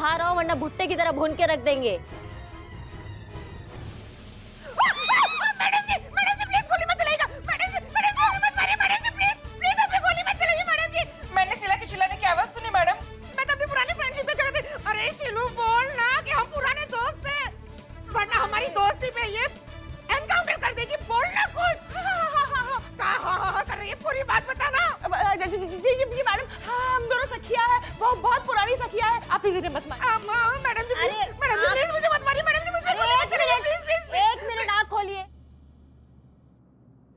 बाहर आओ वरना भुट्टे की तरह भून के रख देंगे। मैडम जी प्लीज गोली मत चलाइएगा। मैडम जी गोली मत मारिए। मैडम जी प्लीज अपनी गोली मत चलाइए। मैडम जी मैंने शीला की चिल्लाने की आवाज सुनी मैडम। मैं तो अपनी पुरानी फ्रेंडशिप पे खड़े थे। अरे शीलू बोल ना कि हम पुराने दोस्त हैं, वरना हमारी दोस्ती पे ये एनकाउंटर कर देगी। बोल ना कुछ। हाँ कर रही है, पूरी बात बताना। जी मैडम, हाँ हम दोनों सखिया है, वो बहुत पुरानी सखिया है। आप इसे मत मारिए। मैडम जी प्लीज मुझे मत मारिए। मैडम जी मुझ पे गोली मत चलाइए प्लीज। एक मिनट आँख खोलिए।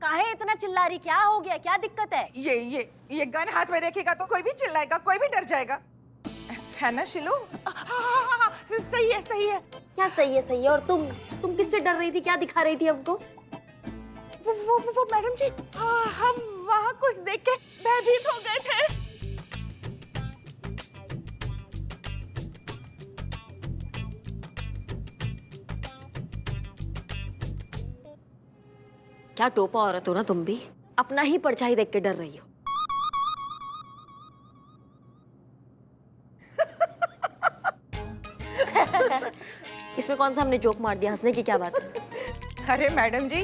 काहे इतना चिल्ला रही, क्या हो गया, क्या दिक्कत है? ये गन हाथ में रखेगा तो कोई भी चिल्लाएगा, कोई भी डर जाएगा, है ना शिलू? सही है सही है। क्या सही है? और तुम किससे डर रही थी, क्या दिखा रही थी हमको? वो मैडम जी, हम वहाँ कुछ देख के भयभीत हो गए थे। क्या टोपा औरत हो ना तुम भी, अपना ही परछाई देख के डर रही हो। इसमें कौन सा हमने जोक मार दिया, हंसने की क्या बात है? अरे मैडम जी,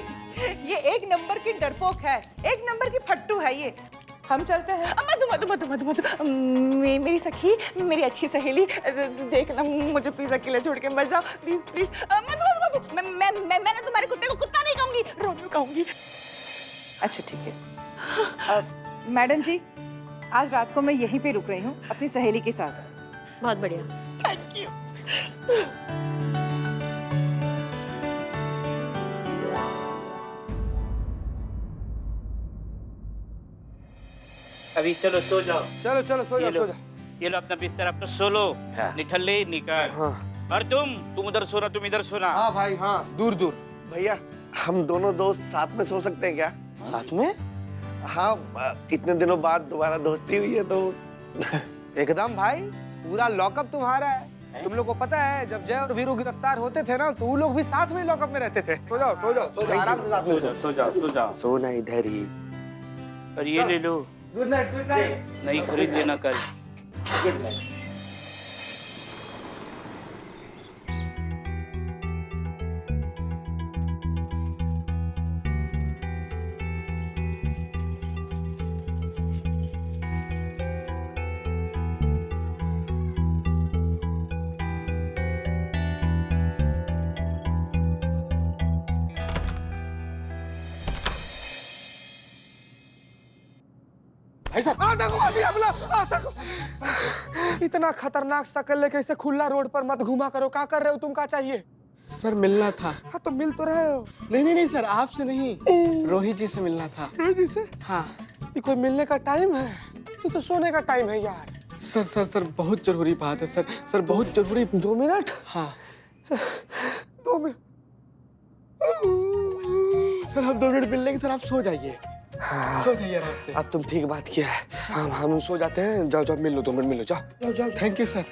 ये एक नंबर की डरपोक है, एक नंबर की फट्टू है ये। हम चलते हैं। मधु मेरी सखी, मेरी अच्छी सहेली, देखना मुझे प्लीज अकेले छोड़ के मत जाओ प्लीज। मधु मैं तुम्हारे कुत्ते को कुत्ता नहीं कहूंगी, रोमियो कहूंगी। अच्छा ठीक है। मैडम जी, आज रात को मैं यहीं पे रुक रही हूँ अपनी सहेली के साथ। बहुत बढ़िया, थैंक यू। अभी चलो सो जाओ। चलो सो जाओ। ये लो अपना बिस्तर, अपना सो लो। निठल्ले निकाल। हाँ। और तुम उधर सोना, तुम इधर सोना। हाँ भाई हाँ, दूर। भैया हम दोनों दोस्त साथ में सो सकते हैं क्या? साथ में? हाँ, इतने दिनों बाद दोबारा दोस्ती हुई है तो। एकदम भाई, पूरा लॉकअप तुम्हारा है। तुम लोग को पता है जब जय और वीरू गिरफ्तार होते थे ना तो वो लोग भी साथ में लॉकअप में रहते थे। सो जाओ आराम से साथ में सो जाओ। सोना इधर ही। और ये ले लो, गुड नाइट। नहीं खरीद लेना कल। Good night. भाई साहब, देखो। इतना खतरनाक शकल लेके इसे खुला रोड पर मत घुमा करो। क्या कर रहे हो तुम? क्या चाहिए? सर मिलना था। हाँ तो मिल तो रहे हो। नहीं सर, आपसे नहीं, रोहित जी से मिलना था। रोहित जी से? हाँ। ये कोई मिलने का टाइम है? ये तो सोने का टाइम है यार। सर बहुत जरूरी बात है सर बहुत जरूरी। 2 मिनट? हाँ 2 मिनट। सर, हम 2 मिनट मिल लेंगे। सर आप सो जाइए। सो जाइए आराम से। अब तुम ठीक बात किया है। हम सो जाते हैं। जाओ मिल लो, 2 मिनट मिल लो। जाओ। Thank you sir.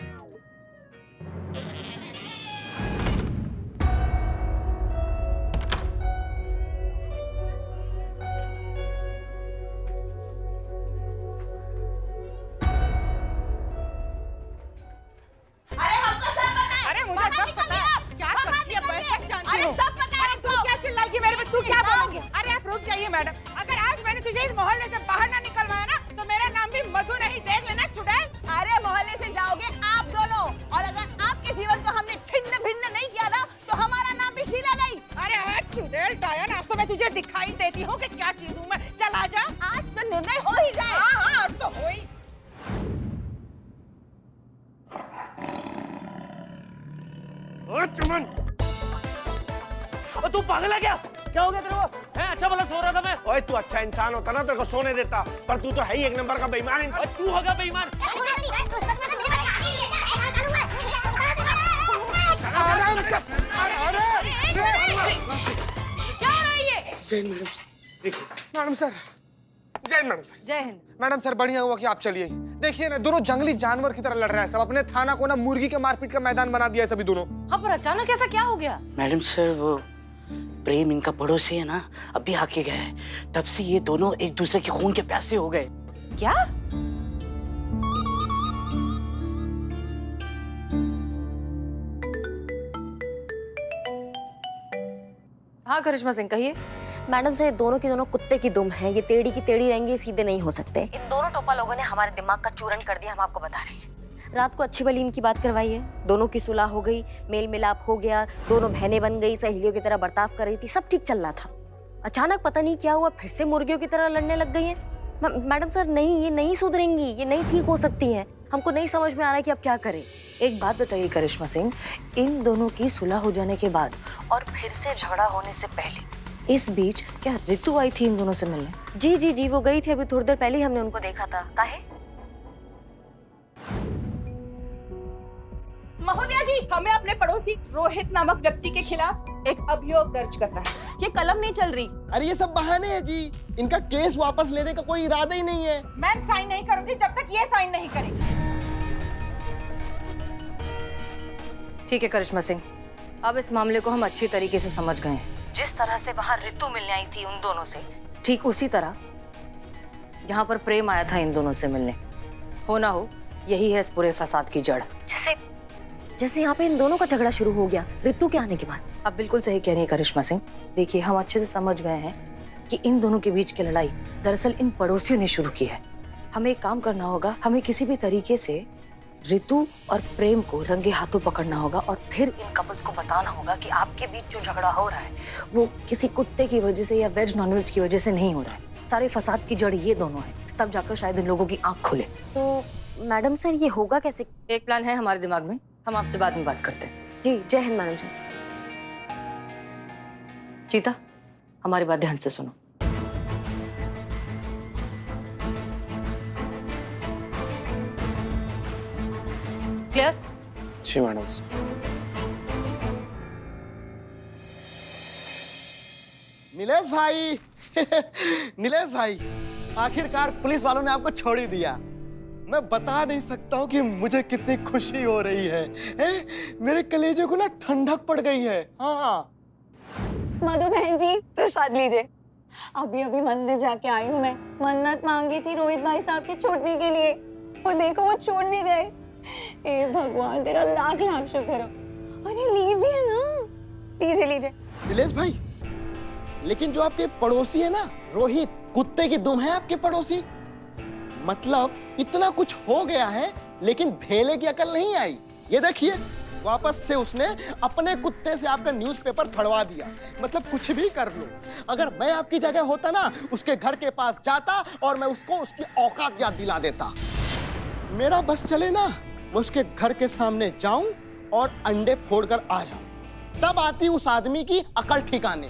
अरे हमको सब पता है। अरे मुझे सब पता है। क्या करती है बैठ जानती हो? अरे सब पता है। तू क्या चिल्लाएगी मेरे पे? तू क्या बोलोगी? अरे आप रुक जाइए मैडम। अगर आज मैंने तुझे इस मोहल्ले से बाहर ना निकलवाया ना तो मेरा नाम भी मधु नहीं। देख लेना चुड़ैल। अरे मोहल्ले से जाओगे आप दोनों, और अगर आपके जीवन को हमने छिन्न भिन्न नहीं किया ना तो हमारा नाम भी शीला नहीं। अरे चुड़ैल डायन, आज तो मैं तुझे दिखाई देती हूँ कि क्या चीज हूँ मैं। चल आजा, आज तो निर्णय हो ही जाए। हाँ आज तो हो ही। चमन, तू पागल है क्या? क्या हो गया तेरे को? है अच्छा भला सो रहा था मैं। ओए तू अच्छा इंसान होता ना तेरे को सोने देता, पर तू तो है ही एक नंबर का बेईमान। तू होगा बेईमान। क्या हो रहा है ये? मैडम सर, जय मैडम सर। जय हिंद। मैडम सर, बढ़िया हुआ कि आप चलिए। देखिए ना, दोनों जंगली जानवर की तरह लड़ रहे हैं सब। अपने थाना को ना मुर्गी के मारपीट का मैदान बना दिया है सभी दोनों। हाँ पर अचानक ऐसा क्या हो गया? मैडम सर, वो प्रेम इनका पड़ोसी है ना, अभी आके गया है। तब से ये दोनों एक दूसरे के खून के प्यासे हो गए। क्या? हाँ करिश्मा सिंह कहिए। मैडम सर, ये दोनों की दोनों कुत्ते की दुम है। ये टेढ़ी की टेढ़ी रहेंगे, सीधे नहीं हो सकते। इन दोनों टोपा लोगों ने हमारे दिमाग का चूरन कर दिया, हम आपको बता रहे हैं। रात को अच्छी भली इनकी बात करवाई है, दोनों की सुलह हो गई, मेल मिलाप हो गया, दोनों बहनें बन गई, सहेलियों की तरह बर्ताव कर रही थी, सब ठीक चल रहा था। अचानक पता नहीं क्या हुआ, फिर से मुर्गियों की तरह लड़ने लग गई हैं। मैडम सर नहीं, ये नहीं सुधरेंगी, ये नहीं ठीक हो सकती हैं। हमको नहीं समझ में आ रहा है कि अब क्या करें। एक बात बताइए करिश्मा सिंह, इन दोनों की सुलह हो जाने के बाद और फिर से झगड़ा होने से पहले इस बीच क्या ऋतु आई थी इन दोनों से मिलने? जी जी जी, वो गई थी, अभी थोड़ी देर पहले ही हमने उनको देखा था। काहे? महोदया जी, हमें अपने पड़ोसी रोहित नामक व्यक्ति के खिलाफ एक अभियोग दर्ज करना है। ये कलम नहीं चल रही। अरे ये सब बहाने हैं जी, इनका केस वापस लेने का कोई इरादा ही नहीं है। मैं साइन नहीं करूंगी जब तक ये साइन नहीं करेगी। ठीक है करिश्मा सिंह, अब इस मामले को हम अच्छी तरीके से समझ गए हैं। जिस तरह से वहां ऋतु मिलने आई थी उन दोनों से, ठीक उसी तरह यहाँ पर प्रेम आया था इन दोनों से मिलने। हो ना हो, यही है इस पूरे फसाद की जड़। जैसे यहाँ पे इन दोनों का झगड़ा शुरू हो गया ऋतु के आने के बाद। आप बिल्कुल सही कह रही हैं करिश्मा सिंह। देखिए, हम अच्छे से समझ गए हैं कि इन दोनों के बीच की लड़ाई दरअसल इन पड़ोसियों ने शुरू की है। हमें एक काम करना होगा, हमें किसी भी तरीके से ऋतु और प्रेम को रंगे हाथों पकड़ना होगा और फिर इन कपल्स को बताना होगा कि आपके बीच जो झगड़ा हो रहा है वो किसी कुत्ते की वजह से या वेज नॉनवेज की वजह से नहीं हो रहा है। सारे फसाद की जड़ ये दोनों है। तब जाकर शायद इन लोगों की आंख खुले। तो मैडम सर, ये होगा कैसे? एक प्लान है हमारे दिमाग में, हम आपसे बाद में बात करते हैं। जी, जय हिंद मैडम सर। चीता, हमारी बात ध्यान से सुनो। क्लियर? जी मैडम। नीलेश भाई नीलेश भाई, आखिरकार पुलिस वालों ने आपको छोड़ ही दिया। मैं बता नहीं सकता हूँ कि मुझे कितनी खुशी हो रही है। मेरे कलेजे को ना ठंडक पड़ गई है। हाँ मधु बहन जी, प्रसाद लीजिए। अभी अभी मंदिर जाके आई हूँ मैं। मन्नत मांगी थी रोहित भाई साहब की छूटने के लिए, और देखो वो छूट भी गए। हे भगवान, तेरा लाख लाख शुक्र हो। अरे लीजिए ना, लीजिए लीजिए। नीलेश भाई, लेकिन जो आपके पड़ोसी है ना रोहित, कुत्ते की दुम है आपके पड़ोसी। मतलब इतना कुछ हो गया है लेकिन धेले की अकल नहीं आई। ये देखिए, वापस से उसने अपने कुत्ते से आपका न्यूज़पेपर फड़वा दिया। मतलब कुछ भी कर लो, अगर मैं आपकी जगह होता ना, उसके घर के पास जाता और मैं उसको उसकी औकात याद दिला देता। मेरा बस चले ना, मैं उसके घर के सामने जाऊं और अंडे फोड़कर आ जाऊं, तब आती उस आदमी की अकल ठिकाने।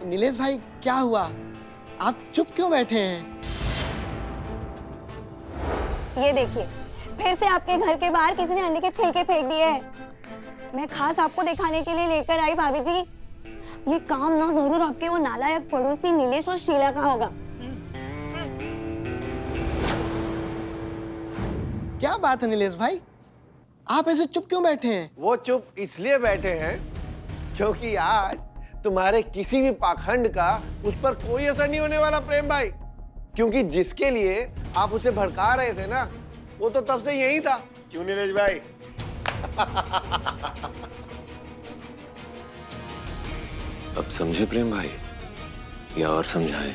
नीलेश भाई, क्या हुआ? आप चुप क्यों बैठे हैं? ये देखिए, फिर से आपके घर के बाहर किसी ने अंडे के छिलके फेंक दिए हैं। मैं खास आपको दिखाने के लिए लेकर आई भाभी जी। ये काम ना जरूर आपके वो नालायक पड़ोसी नीलेश और शीला का होगा। क्या बात है नीलेश भाई, आप ऐसे चुप क्यों बैठे हैं? वो चुप इसलिए बैठे हैं क्योंकि आज तुम्हारे किसी भी पाखंड का उस पर कोई असर नहीं होने वाला प्रेम भाई। क्योंकि जिसके लिए आप उसे भड़का रहे थे ना, वो तो तब से यही था। क्यों नीलेश भाई? अब समझे प्रेम भाई, या और समझाएं?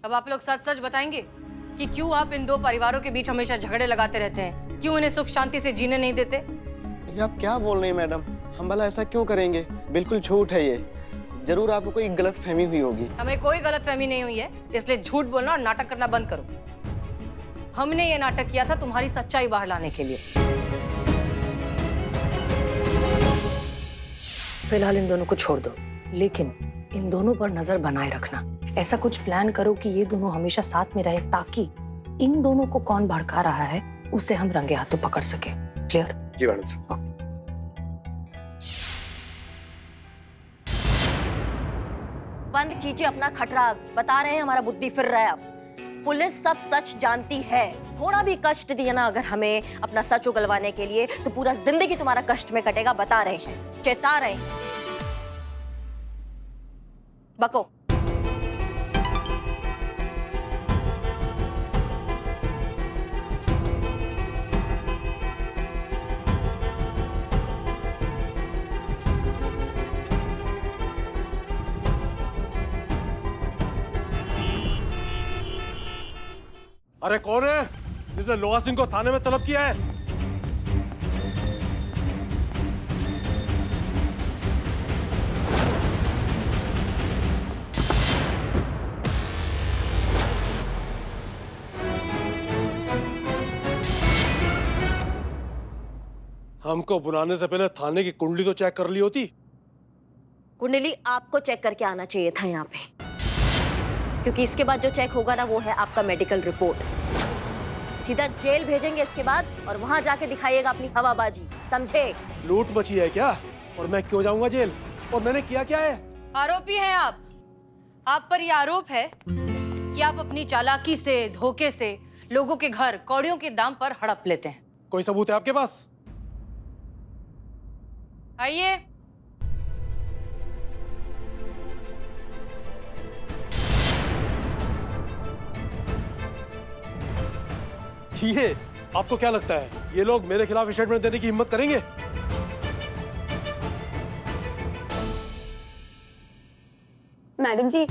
अब आप लोग सच सच बताएंगे कि क्यों आप इन दो परिवारों के बीच हमेशा झगड़े लगाते रहते हैं? क्यों इन्हें सुख शांति से जीने नहीं देते? ये आप क्या बोल रही हैं मैडम? हम भला ऐसा क्यों करेंगे? बिल्कुल झूठ है ये। जरूर आपको कोई गलत फहमी हुई होगी। हमें कोई गलत फहमी नहीं हुई है, इसलिए झूठ बोलना और नाटक करना बंद करो। हमने ये नाटक किया था तुम्हारी सच्चाई बाहर लाने के लिए। फिलहाल इन दोनों को छोड़ दो, लेकिन इन दोनों पर नजर बनाए रखना। ऐसा कुछ प्लान करो कि ये दोनों हमेशा साथ में रहे, ताकि इन दोनों को कौन भड़का रहा है उसे हम रंगे हाथों पकड़ सके। क्लियर? जी मैडम साहब। बंद कीजिए अपना खटरा, बता रहे हैं हमारा बुद्धि फिर रहा है अब। पुलिस सब सच जानती है। थोड़ा भी कष्ट दिया ना अगर हमें अपना सच उगलवाने के लिए, तो पूरा जिंदगी तुम्हारा कष्ट में कटेगा, बता रहे हैं, चेता रहे हैं। बको। अरे कौन है जिसने लोहा सिंह को थाने में तलब किया है? हमको बुलाने से पहले थाने की कुंडली तो चेक कर ली होती। कुंडली आपको चेक करके आना चाहिए था यहाँ पे, क्योंकि इसके बाद जो चेक होगा ना वो है आपका मेडिकल रिपोर्ट। सीधा जेल भेजेंगे इसके बाद, और वहां जाके दिखाइएगा अपनी हवाबाजी, समझे? लूट मची है क्या? और मैं क्यों जाऊंगा जेल? और मैंने किया क्या है? आरोपी हैं आप पर यह आरोप है कि आप अपनी चालाकी से, धोखे से लोगों के घर कौड़ियों के दाम पर हड़प लेते हैं। कोई सबूत है आपके पास? आइए। ये आपको क्या लगता है ये लोग मेरे खिलाफ स्टेटमेंट देने की हिम्मत करेंगे? मैडम जी,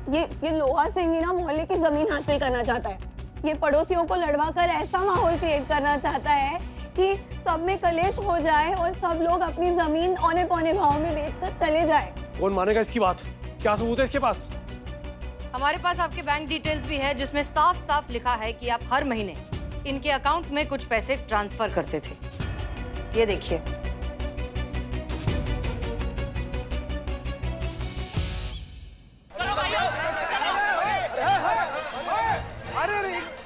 ये लोहा सिंह ही ना मोहल्ले की जमीन हासिल करना चाहता है। ये पड़ोसियों को लड़वा कर ऐसा माहौल क्रिएट करना चाहता है कि सब में कलेश हो जाए और सब लोग अपनी जमीन औने पौने भाव में बेचकर चले जाए। कौन मानेगा इसकी बात? क्या सबूत है इसके पास? हमारे पास आपके बैंक डिटेल्स भी है, जिसमें साफ साफ लिखा है कि आप हर महीने इनके अकाउंट में कुछ पैसे ट्रांसफर करते थे। ये देखिए।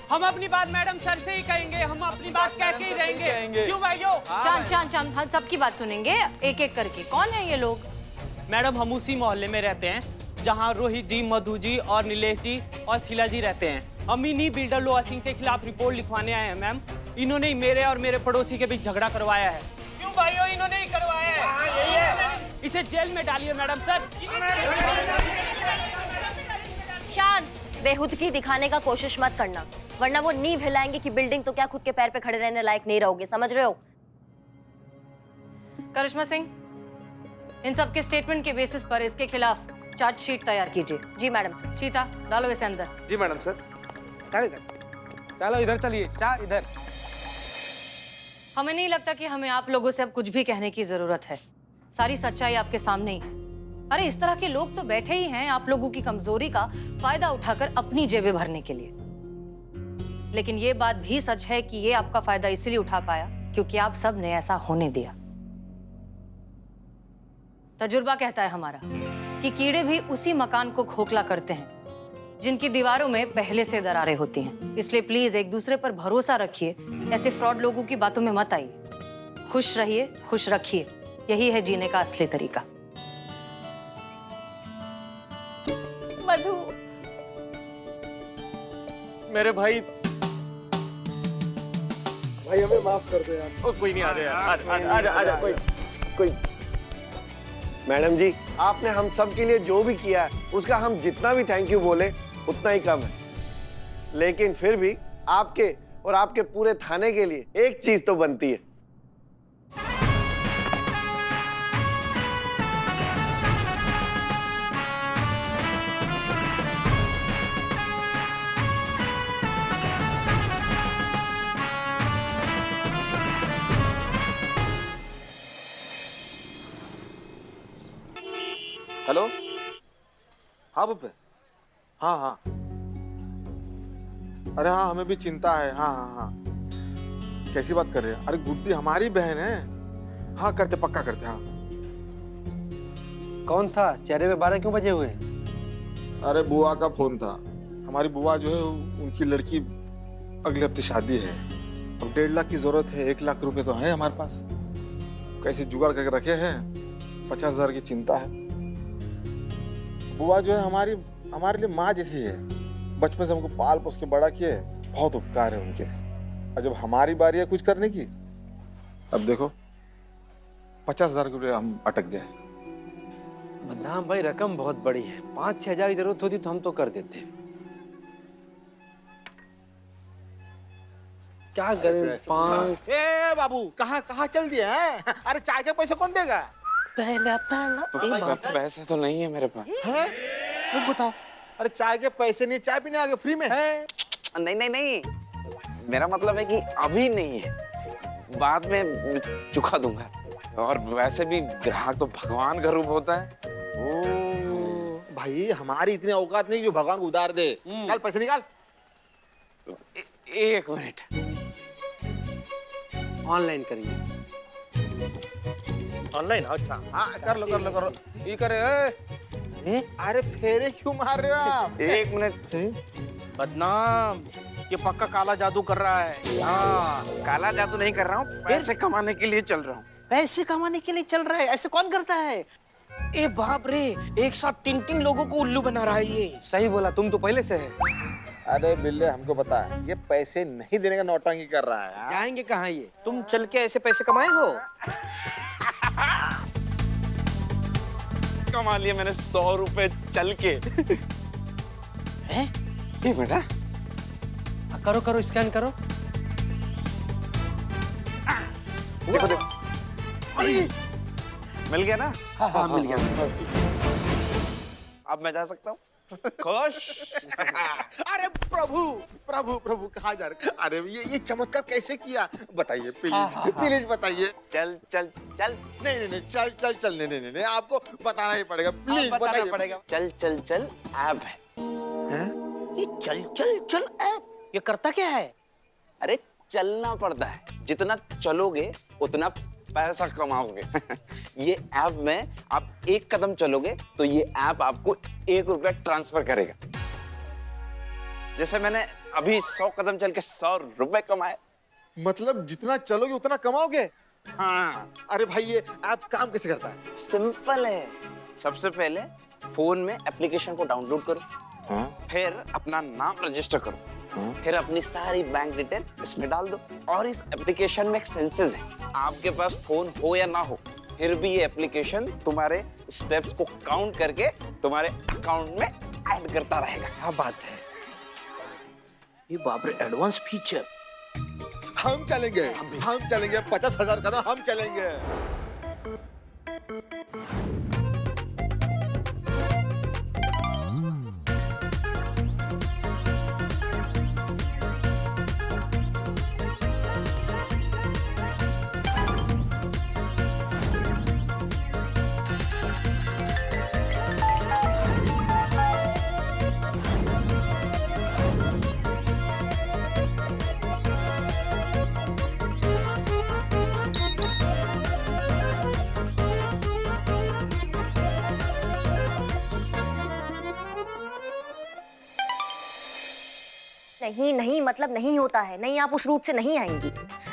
हम अपनी बात मैडम सर से ही कहेंगे, हम अपनी बात कह के ही रहेंगे। क्यों भाइयों? शांत, हम सबकी बात सुनेंगे एक एक करके। कौन है ये लोग? मैडम हम उसी मोहल्ले में रहते हैं जहां रोहित जी, मधु जी और नीलेश जी और शीला जी रहते हैं। हम इन्हीं बिल्डर लोहा सिंह के खिलाफ रिपोर्ट लिखवाने आए हैं मैम। इन्होंने ही मेरे और मेरे पड़ोसी के बीच झगड़ा करवाया है। क्यों भाइयों? इन्होंने ही करवाया है। यही है। इसे जेल में डालिए मैडम सर। शांत, बेहुदगी दिखाने का कोशिश मत करना, वरना वो नींव हिलाएंगे कि बिल्डिंग तो क्या खुद के पैर पे खड़े रहने लायक नहीं रहोगे, समझ रहे हो? करिश्मा सिंह, इन सब के स्टेटमेंट के बेसिस पर इसके खिलाफ चार्जशीट तैयार कीजिए। जी मैडम सर। चीता, डालो इसे अंदर। जी मैडम सर। चलो इधर चलिए, इधर। हमें नहीं लगता कि हमें आप लोगों से अब कुछ भी कहने की जरूरत है। सारी सच्चाई आपके सामने ही। अरे इस तरह के लोग तो बैठे ही हैं आप लोगों की कमजोरी का फायदा उठाकर अपनी जेबें भरने के लिए। लेकिन ये बात भी सच है कि ये आपका फायदा इसलिए उठा पाया क्योंकि आप सब ने ऐसा होने दिया। तजुर्बा कहता है हमारा कि कीड़े भी उसी मकान को खोखला करते हैं जिनकी दीवारों में पहले से दरारें होती हैं। इसलिए प्लीज एक दूसरे पर भरोसा रखिए, ऐसे फ्रॉड लोगों की बातों में मत आइए। खुश रहिए, खुश रखिए, यही है जीने का असली तरीका। मधु, मेरे भाई हमें माफ कर दो यार। कोई नहीं, आ जा यार। कोई मैडम जी, आपने हम सब के लिए जो भी किया है उसका हम जितना भी थैंक यू बोले उतना ही कम है। लेकिन फिर भी आपके और आपके पूरे थाने के लिए एक चीज तो बनती है। हेलो, हाँ बुप्पे, हाँ। अरे हाँ, हमें भी चिंता है। हाँ। कैसी बात कर रहे हैं? अरे गुड्डी हमारी बहन है। हाँ करते, पक्का करते। हाँ। कौन था? चेहरे पे 12 क्यों बजे हुए? अरे बुआ का फोन था। हमारी बुआ जो है उनकी लड़की अगले हफ्ते शादी है। अब 1.5 लाख की जरूरत है। 1 लाख रुपए तो है हमारे पास। कैसे जुगाड़ करके रखे हैं। 50,000 की चिंता है। बुआ जो है हमारे लिए माँ जैसी है। बचपन से हमको पाल पोस के बड़ा किए, बहुत उपकार है उनके। और जब हमारी बारी है कुछ करने की, अब देखो 50,000 रुपये हम अटक गए। बदनाम भाई रकम बहुत बड़ी है, 5-6 हजार की जरूरत होती तो हम तो कर देते। क्या करें? 5 ए बाबू कहाँ कहाँ चल दिए हैं? अरे चाय के पैसे कौन देगा? पैसे तो नहीं है मेरे पास। है? तुम बताओ। अरे चाय के पैसे नहीं, चाय पीने आगे फ्री में है। नहीं नहीं नहीं, मेरा मतलब है कि अभी नहीं है, बाद में चुका दूंगा। और वैसे भी ग्राहक तो भगवान का रूप होता है। ओ भाई हमारी इतनी औकात नहीं जो भगवान को उधार दे। चल पैसे निकाल। एक मिनट, ऑनलाइन करिए। ऑनलाइन? अच्छा हाँ कर लो कर लो करो। ये करे अरे फेरे क्यों मार रहे हो आप? एक मिनट। बदनाम, ये पक्का काला जादू कर रहा है। हाँ, काला जादू नहीं कर रहा हूँ, पैसे कमाने के लिए चल रहा हूँ। पैसे कमाने के लिए चल रहा है? ऐसे कौन करता है? ए बाप रे, एक साथ 3 लोगों को उल्लू बना रहा है ये। सही बोला, तुम तो पहले से है। अरे बिल्ले हमको पता है, ये पैसे नहीं देने का नौटंकी कर रहा है। जाएंगे कहाँ ये? तुम चल के ऐसे पैसे कमाए हो? कमा लिए मैंने 100 रुपए चल के। हैं? ये बेटा करो करो, स्कैन करो। देखो देखो, मिल गया ना? हाँ मिल गया। अब मैं जा सकता हूँ? खुश? अरे प्रभु प्रभु प्रभु कहाँ जा रहे? अरे ये चमत्कार कैसे किया बताइए प्लीज प्लीज बताइए। चल चल चल। नहीं नहीं नहीं चल चल चल नहीं नहीं नहीं आपको बताना ही पड़ेगा प्लीज बताइए। पड़ेगा। चल चल चल ऐप है। ये चल चल चल ऐप, ये करता क्या है? अरे चलना पड़ता है, जितना चलोगे उतना पैसा कमाओगे। ये ऐप में आप 1 कदम चलोगे तो ये ऐप आपको 1 रुपया ट्रांसफर करेगा। जैसे मैंने अभी 100 कदम चल के 100 रुपए कमाए। मतलब जितना चलोगे उतना कमाओगे? हाँ। अरे भाई ये ऐप काम कैसे करता है? सिंपल है। सबसे पहले फोन में एप्लीकेशन को डाउनलोड करो। हाँ? फिर अपना नाम रजिस्टर करो। हाँ? फिर अपनी सारी बैंक डिटेल इसमें डाल दो। और इस एप्लीकेशन में एक सेंसस है, आपके पास फोन हो या ना हो, फिर भी ये एप्लीकेशन तुम्हारे स्टेप्स को काउंट करके तुम्हारे अकाउंट में ऐड करता रहेगा। क्या बात है? ये बाप रे, एडवांस फीचर। हम चलेंगे 50,000 कदम हम चलेंगे। नहीं नहीं मतलब नहीं होता है, नहीं आप उस रूट से नहीं आएंगी।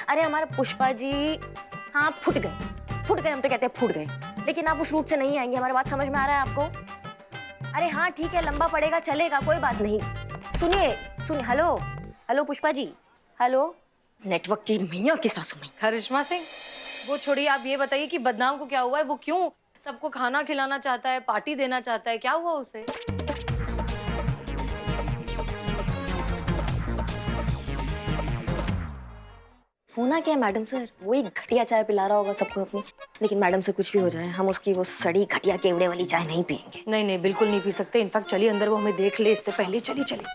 अरे हमारे पुष्पा जी, हाँ फुट गए, हम तो कहते हैं फूट गए, लेकिन आप उस रूट से नहीं आएंगे। हमारी बात समझ में आ रहा है आपको? अरे हाँ ठीक है, लंबा पड़ेगा, चलेगा, कोई बात नहीं। सुनिए, hello hello Pushpa ji, hello. Network की मैया की सासू में। करिश्मा सिंह, वो छोड़िए, आप ये बताइए कि बदनाम को क्या हुआ है? वो क्यों सबको खाना खिलाना चाहता है, पार्टी देना चाहता है, क्या हुआ उसे? होना क्या है मैडम सर, वो एक घटिया चाय पिला रहा होगा सबको अपनी। लेकिन मैडम से कुछ भी हो जाए, हम उसकी वो सड़ी घटिया केवड़े वाली चाय नहीं पियेंगे। नहीं नहीं, बिल्कुल नहीं पी सकते। इनफैक्ट चलिए अंदर, वो हमें देख ले इससे पहले। चलिए चलिए।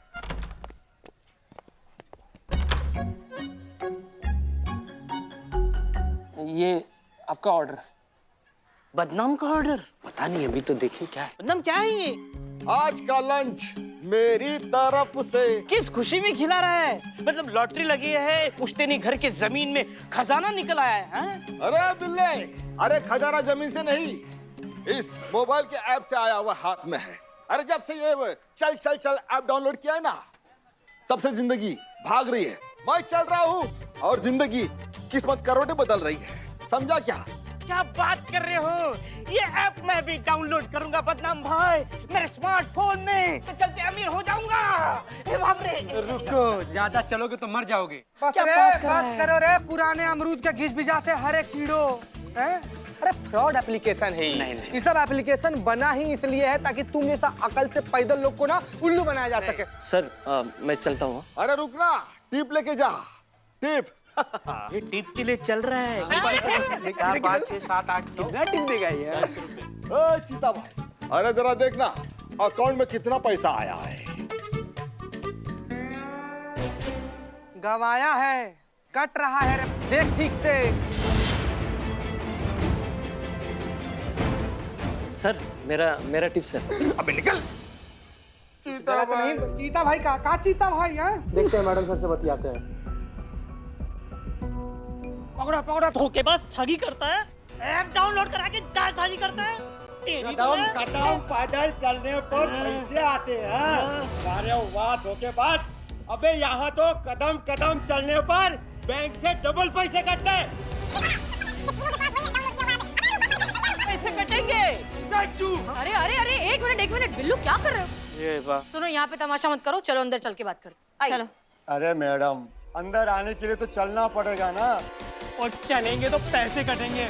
ये आपका ऑर्डर। बदनाम का ऑर्डर? पता नहीं, अभी तो देखिए क्या है। बदनाम क्या है ये? आज का लंच मेरी तरफ से। किस खुशी में खिला रहा है? मतलब लॉटरी लगी है, पुश्तैनी घर के जमीन में खजाना निकल आया है, हैं? अरे बिल्ले, अरे खजाना जमीन से नहीं, इस मोबाइल के ऐप से आया हुआ हाथ में है। अरे जब से ये चल चल चल ऐप डाउनलोड किया है ना, तब से जिंदगी भाग रही है। मैं चल रहा हूँ और जिंदगी किस्मत करोड़े बदल रही है। समझा क्या? क्या बात कर रहे हो? ये ऐप मैं भी डाउनलोड करूंगा बदनाम भाई, मेरे स्मार्टफोन में तो चलते अमीर हो जाऊंगा। ए बाप रे। रुको, ज्यादा चलोगे तो मर जाओगे। बस क्या रे, बात कर रहा बस है? करो रे, पुराने अमरूद के घिस भी जाते हरे कीड़ो हैं? अरे फ्रॉड एप्लीकेशन है ये। नहीं। ये सब एप्लीकेशन बना ही इसलिए है ताकि तुम जैसा अकल से पैदल लोग को ना उल्लू बनाया जा सके। सर मैं चलता हूँ। अरे रुकना, टिप लेके जा, टिप। ये टिप के लिए चल रहा है। 4, 5, 6, 7, 8 कितना टिप देगा ये? ओ चीता भाई, अरे जरा देखना अकाउंट में कितना पैसा आया है। गवाया है, कट रहा है रे, देख ठीक से। सर मेरा टिप सर। अबे निकल। चीता भाई, नहीं, चीता भाई का चीता भाई है? देखते हैं मैडम सर से बतियाते हैं। पकड़ा धोखेबाज ठगी करता है, ऐप डाउनलोड करा के जालसाजी करता है। कदम पैदल चलने पर पैसे आते हैं। अरे वाह धोखेबाज, अबे यहाँ तो कदम कदम चलने पर बैंक से डबल पैसे कटते हैं। पैसे कटेंगे। अरे अरे अरे एक मिनट बिल्लू क्या कर रहे हो? ये वाह। सुनो यहाँ पे तमाशा मत करो, चलो अंदर चल के बात करते। चलो। अरे मैडम, अंदर आने के लिए तो चलना पड़ेगा ना। और चलेंगे तो पैसे कटेंगे।